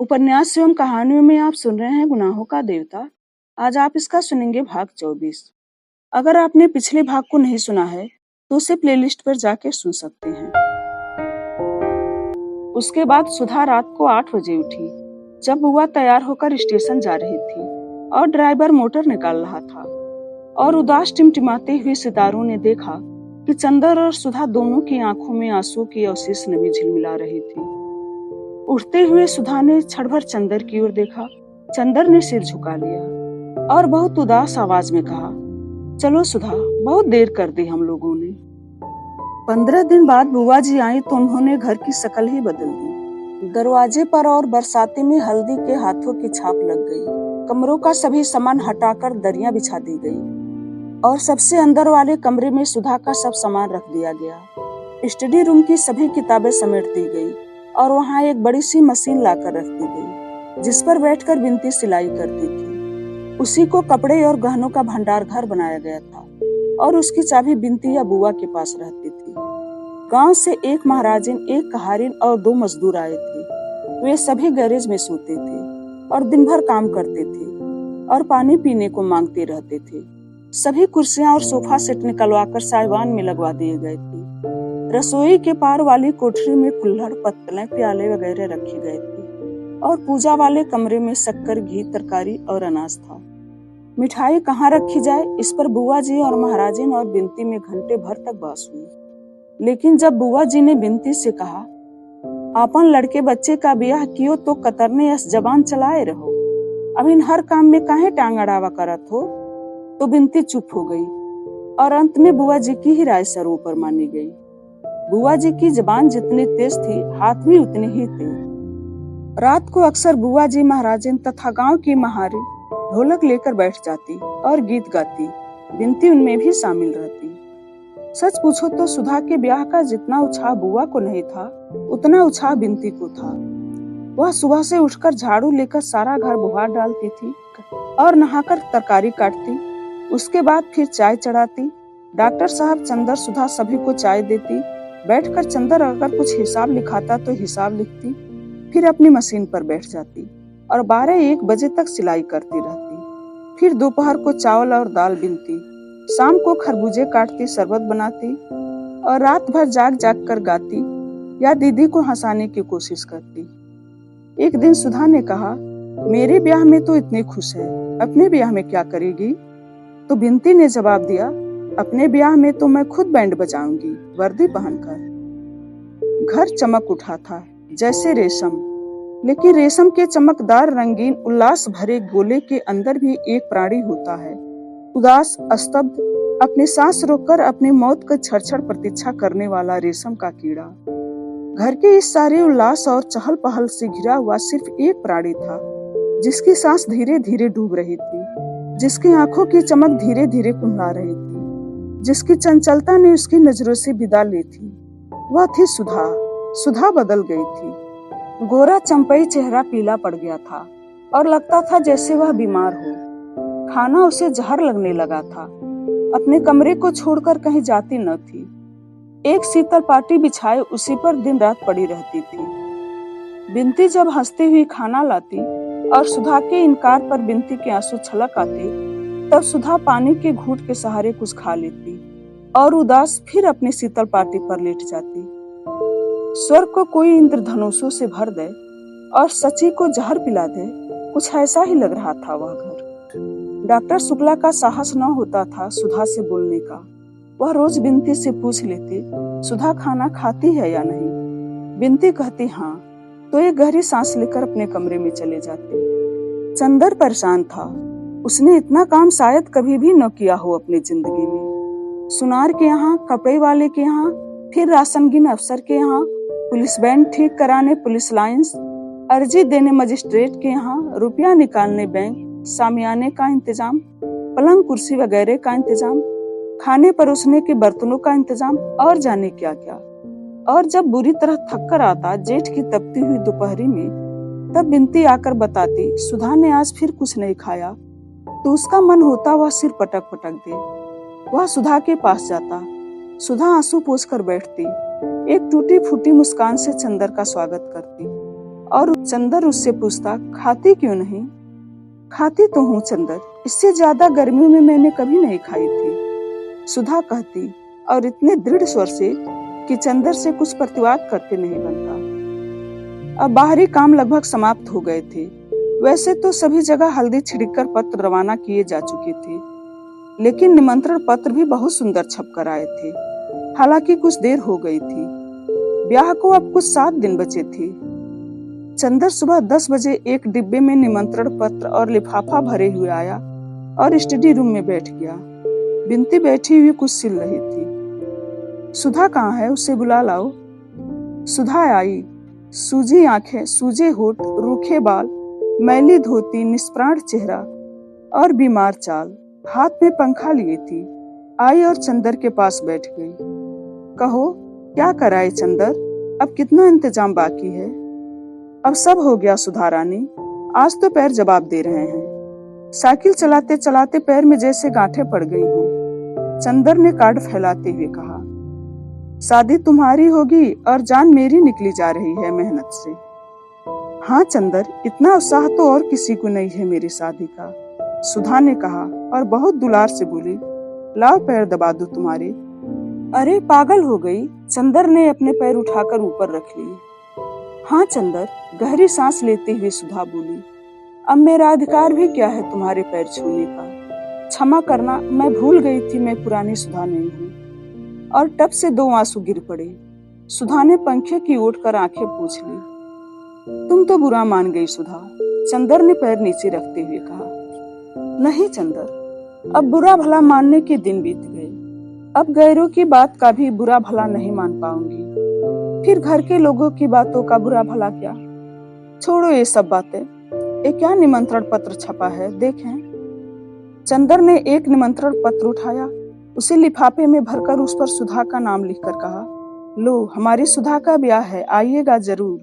उपन्यास एवं कहानियों में आप सुन रहे हैं गुनाहों का देवता। आज आप इसका सुनेंगे भाग 24। अगर आपने पिछले भाग को नहीं सुना है तो उसे प्लेलिस्ट पर जाके सुन सकते हैं। उसके बाद सुधा रात को 8 बजे उठी, जब बुआ तैयार होकर स्टेशन जा रही थी और ड्राइवर मोटर निकाल रहा था और उदास टिमटिमाते हुए सितारों ने देखा कि चंदर और सुधा दोनों की आंखों में आंसू की अवशेष नमी झिलमिला रही थी। उठते हुए सुधा ने क्षण भर चंदर की ओर देखा। चंदर ने सिर झुका लिया और बहुत उदास आवाज में कहा, चलो सुधा, बहुत देर कर दी हम लोगों ने। 15 दिन बाद बुआ जी आई तो उन्होंने घर की शक्ल ही बदल दी। दरवाजे पर और बरसाती में हल्दी के हाथों की छाप लग गई। कमरों का सभी सामान हटाकर दरियां बिछा दी गई और सबसे अंदर वाले कमरे में सुधा का सब सामान रख दिया गया। स्टडी रूम की सभी किताबें समेट दी गई और वहाँ एक बड़ी सी मशीन लाकर रख दी गई, जिस पर बैठकर बिनती सिलाई करती थी। उसी को कपड़े और गहनों का भंडार घर बनाया गया था और उसकी चाबी बिनती या बुआ के पास रहती थी। गांव से एक महाराजिन, एक कहारिन और 2 मजदूर आए थे। वे सभी गैरेज में सोते थे और दिन भर काम करते थे और पानी पीने को मांगते रहते थे। सभी कुर्सियां और सोफा सेट निकलवाकर साइवान में लगवा दिए गए थे। रसोई के पार वाली कोठरी में कुल्हड़, पत्तलें, प्याले वगैरह रखे गए थे और पूजा वाले कमरे में शक्कर, घी, तरकारी और अनाज था। मिठाई कहाँ रखी जाए, इस पर बुआ जी और महाराजिन और बिनती में घंटे भर तक बहस हुई। लेकिन जब बुआ जी ने बिनती से कहा, आपन लड़के बच्चे का ब्याह कियो तो कतरने यस जबान चलाए रहो, अब इन हर काम में काहे टांग अड़ावा करत हो, तो बिनती चुप हो गई और अंत में बुआ जी की ही राय सर्वोपरि मानी गई। बुआ जी की जबान जितनी तेज थी, हाथ भी उतने ही तेज। रात को अक्सर बुआ जी, महाराजिन तथा गांव की महारी ढोलक लेकर बैठ जाती और गीत गाती। बिनती उनमें भी शामिल रहती। सच पूछो तो सुधा के ब्याह का जितना उत्साह बुआ को नहीं था, उतना उत्साह बिनती को था। वह सुबह से उठकर झाड़ू लेकर सारा घर बुहार डालती थी और नहाकर तरकारी काटती। उसके बाद फिर चाय चढ़ाती। डॉक्टर साहब, चंदर, सुधा सभी को चाय देती। बैठकर चंदर अगर कुछ हिसाब लिखाता तो हिसाब लिखती, फिर अपनी मशीन पर बैठ जाती और 12-1 बजे तक सिलाई करती रहती। फिर दोपहर को चावल और दाल बीनती, शाम को खरबूजे काटती, शरबत बनाती और रात भर जाग जाग कर गाती या दीदी को हंसाने की कोशिश करती। एक दिन सुधा ने कहा, मेरे ब्याह में तो इतनी खुश है, अपने ब्याह में क्या करेगी? तो बिनती ने जवाब दिया, अपने ब्याह में तो मैं खुद बैंड बजाऊंगी, वर्दी पहनकर। घर चमक उठा था जैसे रेशम, लेकिन रेशम के चमकदार, रंगीन, उल्लास भरे गोले के अंदर भी एक प्राणी होता है, उदास, स्तब्ध, अपनी सांस रोककर अपनी मौत का क्षण प्रतीक्षा करने वाला रेशम का कीड़ा। घर के इस सारे उल्लास और चहल पहल से घिरा हुआ सिर्फ एक प्राणी था, जिसकी सांस धीरे धीरे डूब रही थी, जिसकी आंखों की चमक धीरे धीरे कुंधा रही थी, जिसकी चंचलता ने उसकी नजरों से विदा ली थी। वह थी सुधा। सुधा बदल गई थी। गोरा चंपई चेहरा पीला पड़ गया था और लगता था जैसे वह बीमार हो। खाना उसे जहर लगने लगा था। अपने कमरे को छोड़कर कहीं जाती न थी। एक शीतल पाटी बिछाए उसी पर दिन रात पड़ी रहती थी। बिनती जब हंसती हुई खाना लाती और सुधा के इनकार पर बिनती के आंसू छलक आते, तब सुधा पानी के घूंट के सहारे कुछ खा लेती और उदास फिर अपनी शीतल पाटी पर लेट जाती। स्वर्ग को कोई इंद्रधनुषों से भर दे और सची को जहर पिला दे, कुछ ऐसा ही लग रहा था वह घर। डॉक्टर शुक्ला का साहस न होता था सुधा से बोलने का। वह रोज बिनती से पूछ लेती, सुधा खाना खाती है या नहीं? बिनती कहती हाँ, तो एक गहरी सांस लेकर अपने कमरे में चले जाते। चंदर परेशान था। उसने इतना काम शायद कभी भी न किया हो अपनी जिंदगी में। सुनार के यहाँ, कपड़े वाले के यहाँ, फिर राशनगिन अफसर के यहाँ, पुलिस बैंड ठीक कराने पुलिस लाइंस, अर्जी देने मजिस्ट्रेट के यहाँ, रुपया निकालने बैंक, सामियाने का इंतजाम, पलंग कुर्सी वगैरह का इंतजाम, खाने परोसने के बर्तनों का इंतजाम और जाने क्या क्या। और जब बुरी तरह थक कर आता जेठ की तपती हुई दोपहरी में, तब बिनती आकर बताती, सुधा ने आज फिर कुछ नहीं खाया, तो उसका मन होता वह सिर पटक पटक दे। वह सुधा के पास जाता। सुधा आंसू पोंछकर बैठती, एक टूटी फूटी मुस्कान से चंदर का स्वागत करती और चंदर उससे पूछता, खाती क्यों नहीं? खाती तो हूँ चंदर, इससे ज्यादा गर्मियों में मैंने कभी नहीं खाई थी, सुधा कहती, और इतने दृढ़ स्वर से कि चंदर से कुछ प्रतिवाद करते नहीं बनता। अब बाहरी काम लगभग समाप्त हो गए थे। वैसे तो सभी जगह हल्दी छिड़ककर पत्र रवाना किए जा चुके थे, लेकिन निमंत्रण पत्र भी बहुत सुंदर छप कर आए थे। हालांकि कुछ देर हो गई थी, ब्याह को अब कुछ 7 दिन बचे थे। चंदर सुबह 10 बजे एक डिब्बे में निमंत्रण पत्र और लिफाफा भरे हुए आया और स्टडी रूम में बैठ गया। बिनती बैठी हुई कुछ सिल रही थी। सुधा कहाँ है? उसे बुला लाओ। सुधा आई। सूजी आंखें, सूजे होठ, रूखे बाल, मैली धोती, निष्प्राण चेहरा और बीमार चाल, हाथ में पंखा लिए थी। आई और चंदर के पास बैठ गई। कहो, क्या कराए चंदर? अब कितना इंतजाम बाकी है? अब सब हो गया सुधा रानी, आज तो पैर जवाब दे रहे हैं। साइकिल चलाते चलाते पैर में जैसे गांठें पड़ गई हो। चंदर ने कार्ड फैलाते हुए कहा, शादी तुम्हारी होगी और जान मेरी निकली जा रही है मेहनत से। हाँ चंदर, इतना उत्साह तो और किसी को नहीं है मेरी शादी का, सुधा ने कहा और बहुत दुलार से बोली, लाओ पैर दबा दो तुम्हारे। अरे पागल हो गई? चंदर ने अपने पैर उठाकर ऊपर रख लिए। हाँ चंदर, गहरी सांस लेते हुए सुधा बोली, अब मेरा अधिकार भी क्या है तुम्हारे पैर छूने का? क्षमा करना, मैं भूल गई थी मैं पुरानी सुधा नहीं हूँ। और टप से 2 आंसू गिर पड़े। सुधा ने पंखे की ओट कर आंखें पोंछ ली। तुम तो बुरा मान गई सुधा, चंदर ने पैर नीचे रखते हुए कहा। नहीं चंदर, अब बुरा भला मानने के दिन बीत गए। अब गैरों की बात का भी बुरा भला नहीं मान पाऊंगी, फिर घर के लोगों की बातों का बुरा भला क्या? छोड़ो ये सब बातें। ये क्या निमंत्रण पत्र छपा है, देखें। चंदर ने एक निमंत्रण पत्र उठाया, उसे लिफाफे में भरकर उस पर सुधा का नाम लिखकर कहा, लो हमारी सुधा का ब्याह है, आइएगा जरूर।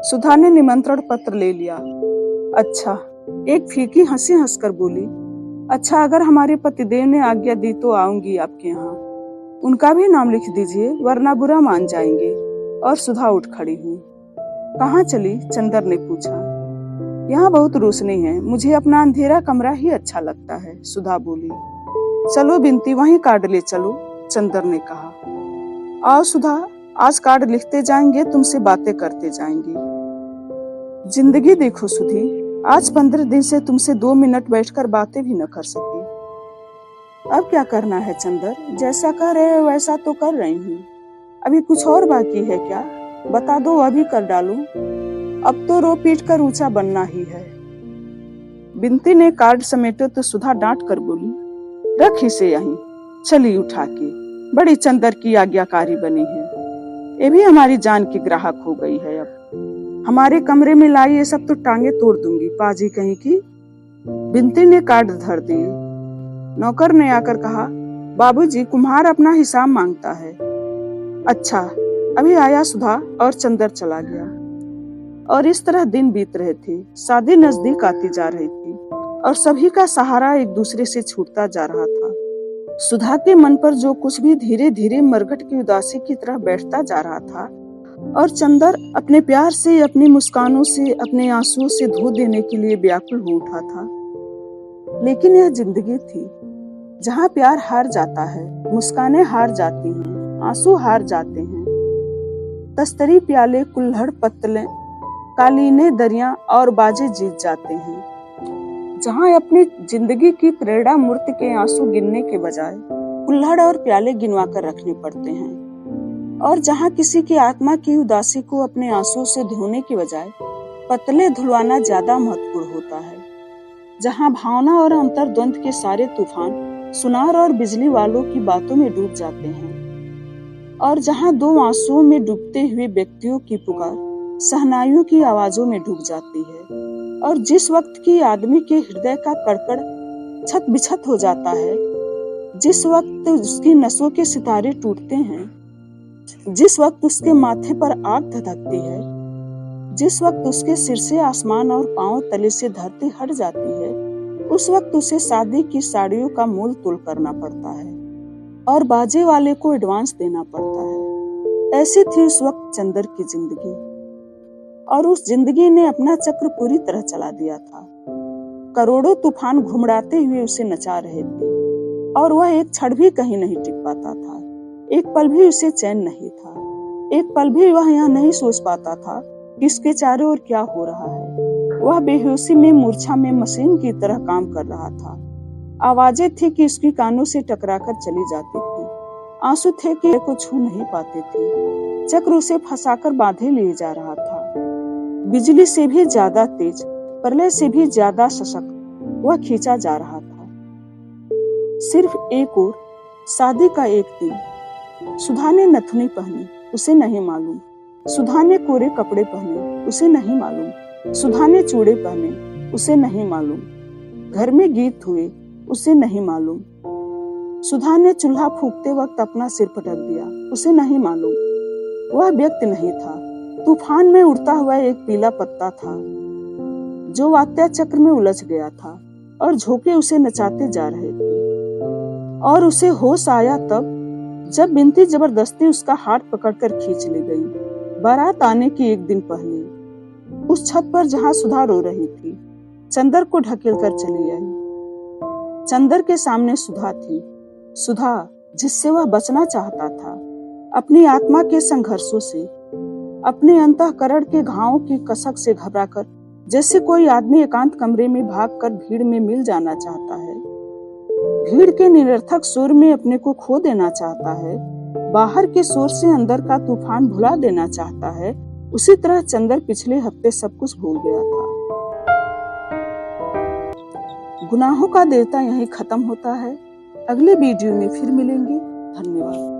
सुधा ने निमंत्रण पत्र ले लिया। अच्छा, एक फीकी हंसी हंसकर बोली, अच्छा अगर हमारे पतिदेव ने आज्ञा दी तो आऊंगी आपके यहाँ। उनका भी नाम लिख दीजिए वरना बुरा मान जाएंगे। और सुधा उठ खड़ी हुई। कहाँ चली? चंदर ने पूछा। यहाँ बहुत रोशनी है, मुझे अपना अंधेरा कमरा ही अच्छा लगता है, सुधा बोली। चलो बिनती, वहीं कार्ड ले चलो, चंदर ने कहा। आओ सुधा, आज कार्ड लिखते जाएंगे, तुमसे बातें करते जाएंगे। जिंदगी देखो सुधी, आज 15 दिन से तुमसे 2 मिनट बैठकर बातें भी न कर सकी। अब क्या करना है चंदर? जैसा कर रहे हो वैसा तो कर रही हूँ। अभी कुछ और बाकी है क्या? बता दो, अभी कर डालूं। अब तो रो पीट कर ऊंचा बनना ही है। बिनती ने कार्ड समेटे तो सुधा डांट कर बोली, रख इसे यहीं, चली उठा के, बड़ी चंदर की आज्ञाकारी बनी है। ये भी हमारी जान की ग्राहक हो गई है। अब हमारे कमरे में लाई ये सब तो टांगे तोड़ दूंगी, पाजी कहीं की। बिनती ने कार्ड धर दिए। नौकर ने आकर कहा, बाबूजी कुम्हार अपना हिसाब मांगता है। अच्छा, अभी आया सुधा, और चंदर चला गया। और इस तरह दिन बीत रहे थे। शादी नजदीक आती जा रही थी और सभी का सहारा एक दूसरे से छूटता जा रहा था। सुधा के मन पर जो कुछ भी धीरे धीरे मरघट की उदासी की तरह बैठता जा रहा था, और चंदर अपने प्यार से, अपनी मुस्कानों से, अपने आंसुओं से धो देने के लिए व्याकुल हो उठा था। लेकिन यह जिंदगी थी जहाँ प्यार हार जाता है, मुस्कानें हार जाती हैं, आंसू हार जाते हैं। तस्तरी प्याले, कुल्हड़ पत्तलें, कालीने दरिया और बाजे जीत जाते हैं। जहाँ अपनी जिंदगी की प्रेरणा मूर्ति के आंसू गिनने के बजाय कुल्हड़ और प्याले गिनवा कर रखने पड़ते हैं, और जहाँ किसी की आत्मा की उदासी को अपने आंसुओं से धोने के बजाय पतले धुलवाना ज्यादा महत्वपूर्ण होता है। जहाँ भावना और अंतर्द्वंद के सारे तूफान सुनार और बिजली वालों की बातों में डूब जाते हैं, और जहाँ 2 आंसुओं में डूबते हुए व्यक्तियों की पुकार सहनाइयों की आवाजों में डूब जाती है। और जिस वक्त की आदमी के हृदय का कड़कड़ छत बिछत हो जाता है, जिस वक्त उसकी नसों के सितारे टूटते हैं, जिस वक्त उसके माथे पर आग धधकती है, जिस वक्त उसके सिर से आसमान और पांव तले से धरती हट जाती है, उस वक्त उसे शादी की साड़ियों का मोल तोल करना पड़ता है और बाजे वाले को एडवांस देना पड़ता है। ऐसी थी उस वक्त चंदर की जिंदगी। और उस जिंदगी ने अपना चक्र पूरी तरह चला दिया था। करोड़ों तूफान घुमड़ाते हुए उसे नचा रहे थे और वह एक क्षण भी कहीं नहीं टिक पाता था। एक पल भी उसे चैन नहीं था। एक पल भी वह यह नहीं सोच पाता था कि उसके चारों ओर क्या हो रहा है। वह बेहोशी में, मूर्छा में मशीन की तरह काम कर रहा था। आवाजें थी कि उसकी कानों से टकराकर चली जाती थी। आंसू थे कि को छू नहीं पाते थे। चक्र उसे फंसाकर बांधे ले जा रहा था। बिजली से भी ज्यादा तेज, प्रलय से भी ज्यादा सशक्त वह खींचा जा रहा था। सिर्फ एक और, शादी का एक दिन। सुधा ने नथुनी पहनी, उसे नहीं मालूम। सुधा ने कोरे कपड़े पहने, उसे नहीं मालूम। सुधा ने चूड़े पहने, उसे नहीं मालूम। घर में गीत हुए, उसे नहीं मालूम। सुधा ने चूल्हा फूंकते वक्त अपना सिर पटक दिया, उसे नहीं मालूम। वह व्यक्ति नहीं था, तूफान में उड़ता हुआ एक पीला पत्ता था जो वात्या चक्र में उलझ गया था और झोंके उसे नचाते जा रहे थे। और उसे होश आया तब जब बिनती जबरदस्ती उसका हाथ पकड़कर खींच ले गई। बारात आने की एक दिन पहले उस छत पर जहां सुधा रो रही थी, चंदर को ढकेल कर चली आई। चंदर के सामने सुधा थी, सुधा जिससे वह बचना चाहता था, अपनी आत्मा के संघर्षों से, अपने अंतःकरण के घावों की कसक से घबराकर, जैसे कोई आदमी एकांत कमरे में भागकर भीड़ में मिल जाना चाहता है, भीड़ के निरर्थक शोर में अपने को खो देना चाहता है, बाहर के शोर से अंदर का तूफान भुला देना चाहता है। उसी तरह चंदर पिछले हफ्ते सब कुछ भूल गया था। गुनाहों का देवता यहीं खत्म होता है। अगले वीडियो में फिर मिलेंगे। धन्यवाद।